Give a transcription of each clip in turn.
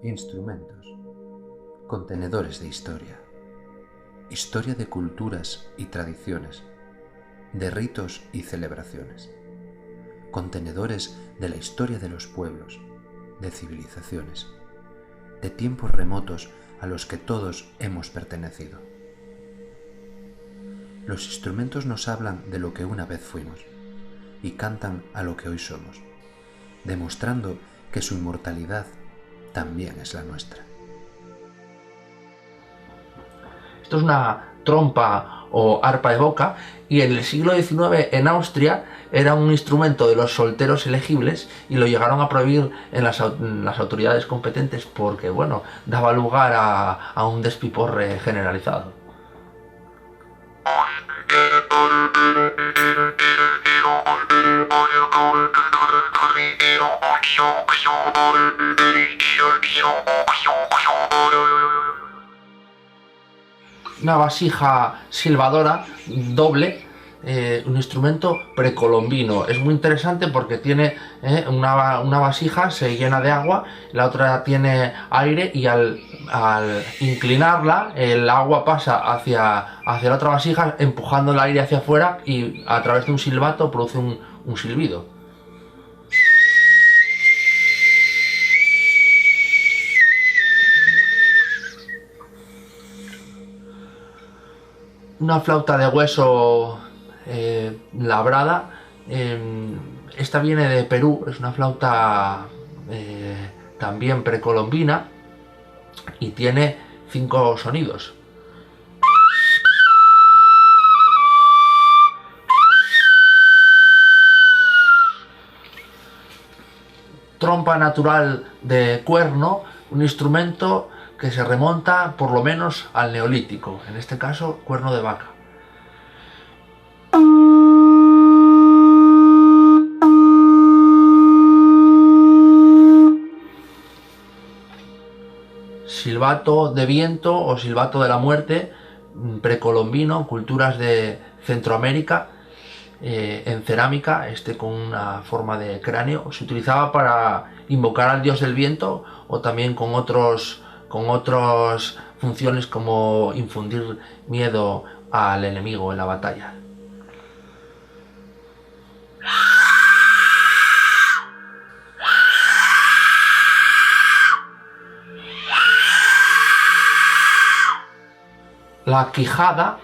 Instrumentos. Contenedores de historia. Historia de culturas y tradiciones, de ritos y celebraciones. Contenedores de la historia de los pueblos, de civilizaciones, de tiempos remotos a los que todos hemos pertenecido. Los instrumentos nos hablan de lo que una vez fuimos y cantan a lo que hoy somos, demostrando que su inmortalidad también es la nuestra. Esto es una trompa o arpa de boca, y en el siglo XIX en Austria era un instrumento de los solteros elegibles y lo llegaron a prohibir en las autoridades competentes porque, bueno, daba lugar a un despiporre generalizado. Una vasija silbadora doble, un instrumento precolombino. Es muy interesante porque tiene una vasija, se llena de agua, la otra tiene aire, y al inclinarla el agua pasa hacia la otra vasija, empujando el aire hacia afuera, y a través de un silbato produce un silbido. Una flauta de hueso labrada. Esta viene de Perú, es una flauta también precolombina y tiene 5 sonidos. Trompa natural de cuerno, un instrumento que se remonta por lo menos al Neolítico, en este caso cuerno de vaca. Silbato de viento o silbato de la muerte, precolombino, culturas de Centroamérica, en cerámica, con una forma de cráneo. Se utilizaba para invocar al dios del viento, o también con otras funciones como infundir miedo al enemigo en la batalla. La quijada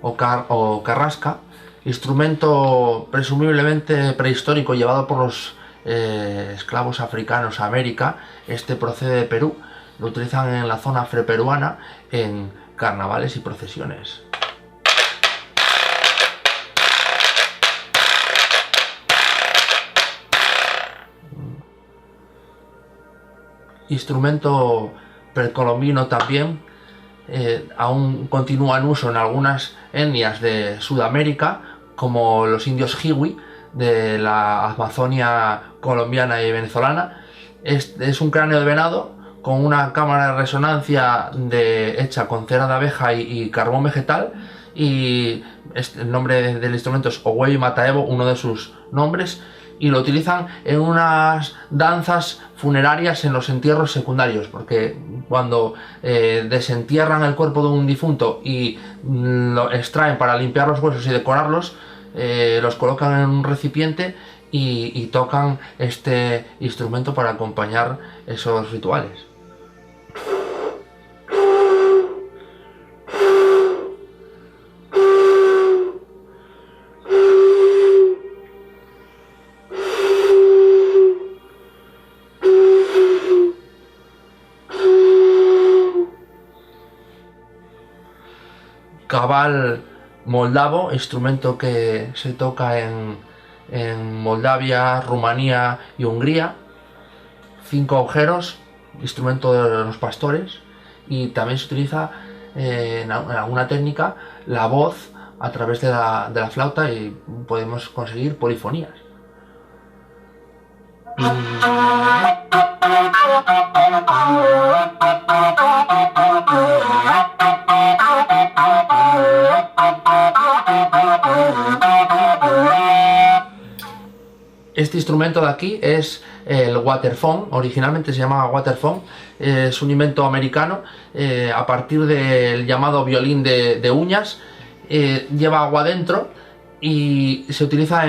o carrasca, instrumento presumiblemente prehistórico llevado por los esclavos africanos a América. Procede de Perú. Lo utilizan en la zona afroperuana en carnavales y procesiones. Instrumento precolombino también. Aún continúa en uso en algunas etnias de Sudamérica, como los indios Hiwi de la Amazonia colombiana y venezolana. Es un cráneo de venado con una cámara de resonancia hecha con cera de abeja y carbón vegetal, y el nombre del instrumento es Owei Mataevo, uno de sus nombres, y lo utilizan en unas danzas funerarias en los entierros secundarios, porque cuando desentierran el cuerpo de un difunto y lo extraen para limpiar los huesos y decorarlos, los colocan en un recipiente y tocan este instrumento para acompañar esos rituales. Cabal moldavo, instrumento que se toca en Moldavia, Rumanía y Hungría. 5 agujeros, instrumento de los pastores, y también se utiliza en alguna técnica la voz a través de la flauta, y podemos conseguir polifonías. instrumento de aquí es el waterphone. Originalmente se llamaba waterphone, es un invento americano a partir del llamado violín de uñas. Lleva agua dentro y se utiliza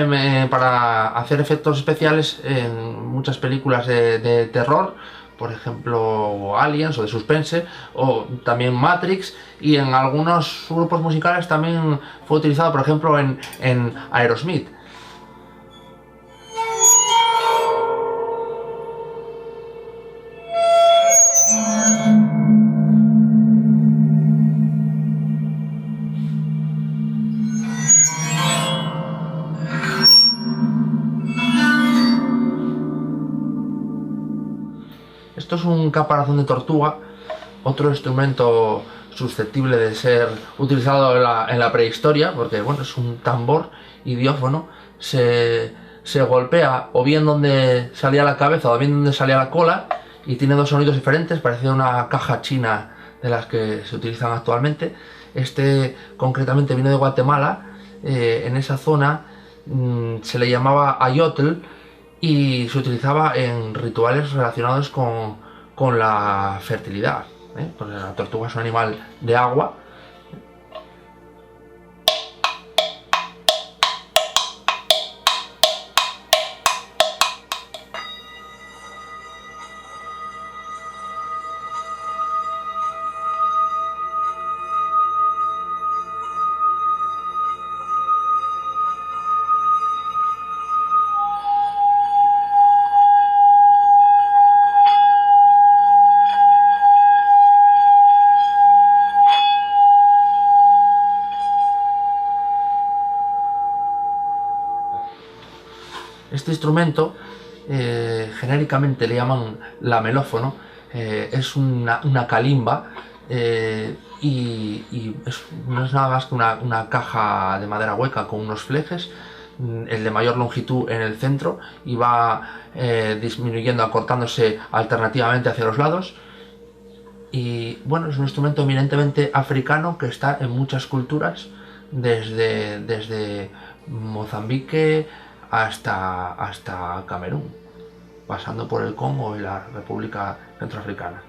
para hacer efectos especiales en muchas películas de terror, por ejemplo Aliens o de suspense, o también Matrix, y en algunos grupos musicales también fue utilizado, por ejemplo en Aerosmith. Esto es un caparazón de tortuga, otro instrumento susceptible de ser utilizado en la prehistoria, porque bueno, es un tambor idiófono, se golpea o bien donde salía la cabeza o bien donde salía la cola, y tiene dos sonidos diferentes, parece una caja china de las que se utilizan actualmente. Este concretamente viene de Guatemala. En esa zona se le llamaba ayotl y se utilizaba en rituales relacionados con la fertilidad, porque la tortuga es un animal de agua. Este instrumento, genéricamente le llaman lamelófono, es una calimba, y no es nada más que una caja de madera hueca con unos flejes, el de mayor longitud en el centro, y va disminuyendo, acortándose alternativamente hacia los lados. Y bueno, es un instrumento eminentemente africano que está en muchas culturas, desde Mozambique hasta Camerún, pasando por el Congo y la República Centroafricana.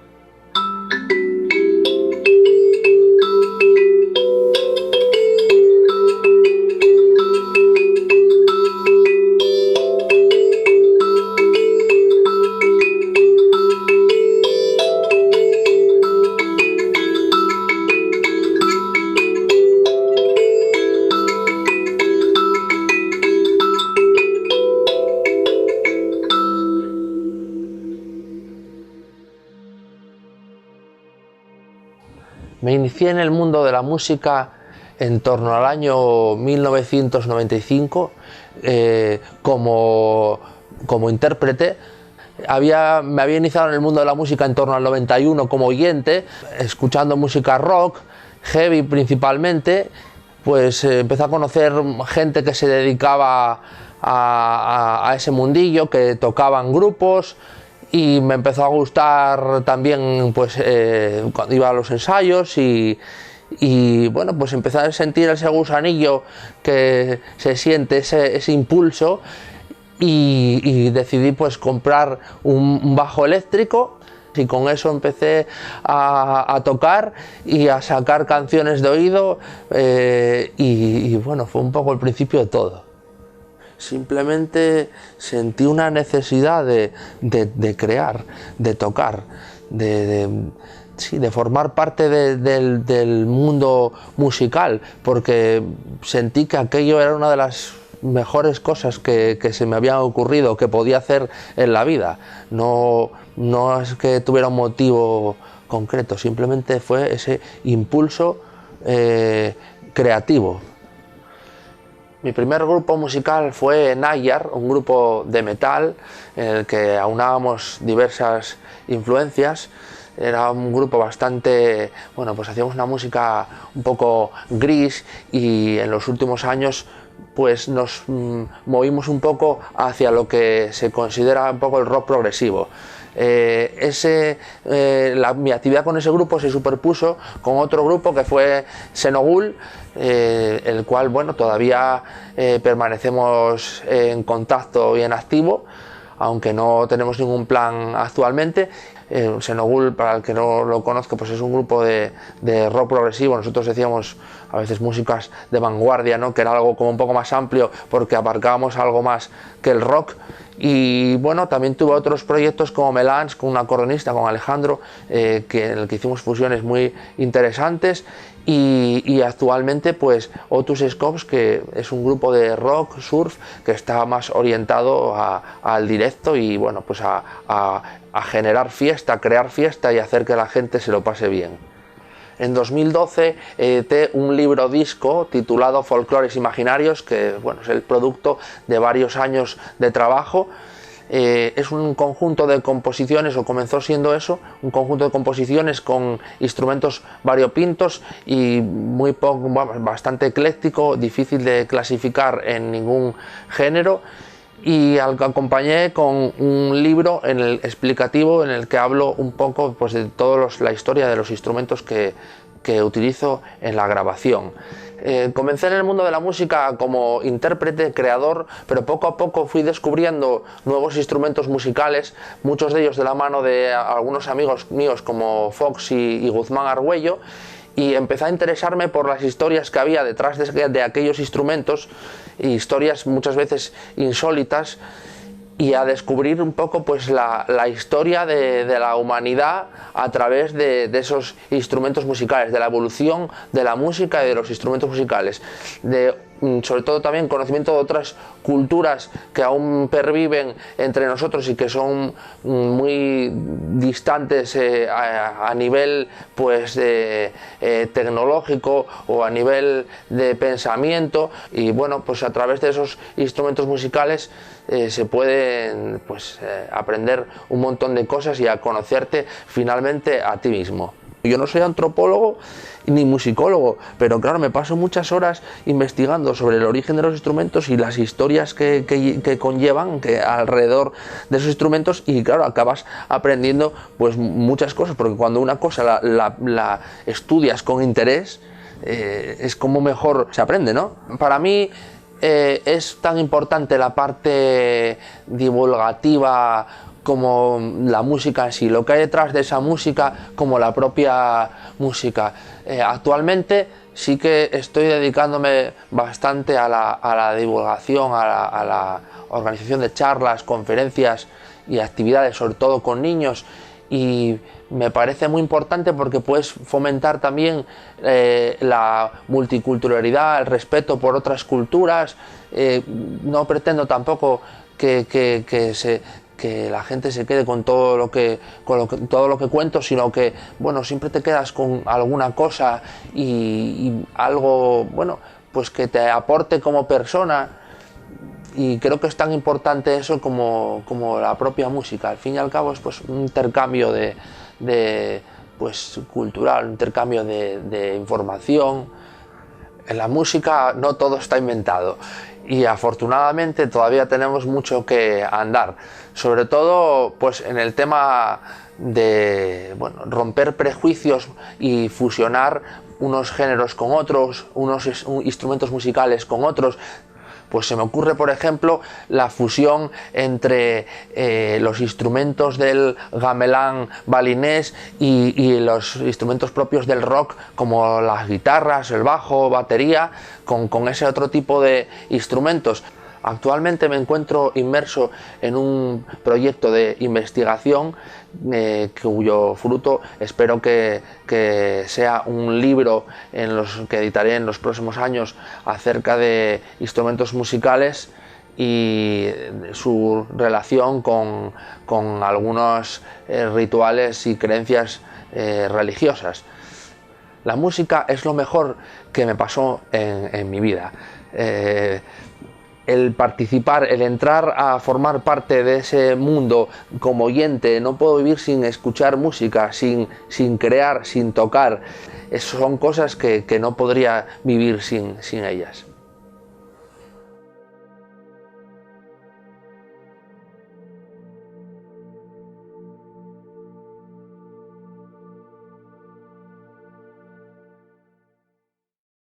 Me inicié en el mundo de la música en torno al año 1995 como intérprete. Me había iniciado en el mundo de la música en torno al 91 como oyente, escuchando música rock, heavy principalmente. Pues empecé a conocer gente que se dedicaba a ese mundillo, que tocaban grupos. Y me empezó a gustar también, pues, cuando iba a los ensayos y bueno, pues empecé a sentir ese gusanillo que se siente, ese impulso, y decidí pues comprar un bajo eléctrico, y con eso empecé a tocar y a sacar canciones de oído, y bueno, fue un poco el principio de todo. Simplemente sentí una necesidad de crear, de tocar, de formar parte del mundo musical, porque sentí que aquello era una de las mejores cosas que se me habían ocurrido, que podía hacer en la vida. No es que tuviera un motivo concreto, simplemente fue ese impulso creativo. Mi primer grupo musical fue Nayar, un grupo de metal en el que aunábamos diversas influencias. Era un grupo bastante, bueno, pues hacíamos una música un poco gris, y en los últimos años pues nos movimos un poco hacia lo que se considera un poco el rock progresivo. Mi actividad con ese grupo se superpuso con otro grupo que fue Xenogul, el cual, bueno, todavía permanecemos en contacto y en activo, aunque no tenemos ningún plan actualmente. Xenogul, para el que no lo conozca, pues es un grupo de rock progresivo. Nosotros decíamos a veces músicas de vanguardia, ¿no? Que era algo como un poco más amplio porque abarcábamos algo más que el rock. Y bueno, también tuve otros proyectos como Melange, con un acordeonista, con Alejandro, en el que hicimos fusiones muy interesantes. Y actualmente pues Otus Scopes, que es un grupo de rock, surf, que está más orientado al directo y bueno, pues a generar fiesta, crear fiesta y hacer que la gente se lo pase bien. En 2012 edité un libro disco titulado Folclores Imaginarios, que bueno, es el producto de varios años de trabajo. Es un conjunto de composiciones, o comenzó siendo eso, un conjunto de composiciones con instrumentos variopintos y bastante ecléctico, difícil de clasificar en ningún género. Y acompañé con un libro explicativo en el que hablo un poco pues, de toda la historia de los instrumentos que utilizo en la grabación. Comencé en el mundo de la música como intérprete, creador, pero poco a poco fui descubriendo nuevos instrumentos musicales, muchos de ellos de la mano de algunos amigos míos como Fox y Guzmán Argüello, y empecé a interesarme por las historias que había detrás de aquellos instrumentos, historias muchas veces insólitas, y a descubrir un poco pues la historia de la humanidad a través de esos instrumentos musicales, de la evolución de la música y de los instrumentos musicales, sobre todo también conocimiento de otras culturas que aún perviven entre nosotros y que son muy distantes a nivel pues tecnológico o a nivel de pensamiento, y bueno, pues a través de esos instrumentos musicales se pueden pues, aprender un montón de cosas y a conocerte finalmente a ti mismo. Yo no soy antropólogo ni musicólogo, pero claro, me paso muchas horas investigando sobre el origen de los instrumentos y las historias que conllevan alrededor de esos instrumentos, y claro, acabas aprendiendo pues muchas cosas, porque cuando una cosa la estudias con interés, es como mejor se aprende, ¿no? Para mí es tan importante la parte divulgativa como la música en sí, lo que hay detrás de esa música como la propia música. Actualmente sí que estoy dedicándome bastante a la divulgación, a la organización de charlas, conferencias y actividades, sobre todo con niños, y me parece muy importante porque puedes fomentar también la multiculturalidad, el respeto por otras culturas. No pretendo tampoco que la gente se quede con todo lo que cuento, sino que bueno, siempre te quedas con alguna cosa y algo bueno, pues que te aporte como persona. Y creo que es tan importante eso como la propia música. Al fin y al cabo es pues un intercambio pues cultural, un intercambio de información. En la música no todo está inventado y afortunadamente todavía tenemos mucho que andar, sobre todo pues en el tema de bueno, romper prejuicios y fusionar unos géneros con otros, unos instrumentos musicales con otros. Pues se me ocurre, por ejemplo, la fusión entre los instrumentos del gamelán balinés y los instrumentos propios del rock, como las guitarras, el bajo, batería, con ese otro tipo de instrumentos. Actualmente me encuentro inmerso en un proyecto de investigación cuyo fruto espero que sea un libro que editaré en los próximos años acerca de instrumentos musicales y su relación con algunos rituales y creencias religiosas. La música es lo mejor que me pasó en mi vida. El participar, el entrar a formar parte de ese mundo como oyente, no puedo vivir sin escuchar música, sin crear, sin tocar. Son cosas que no podría vivir sin ellas.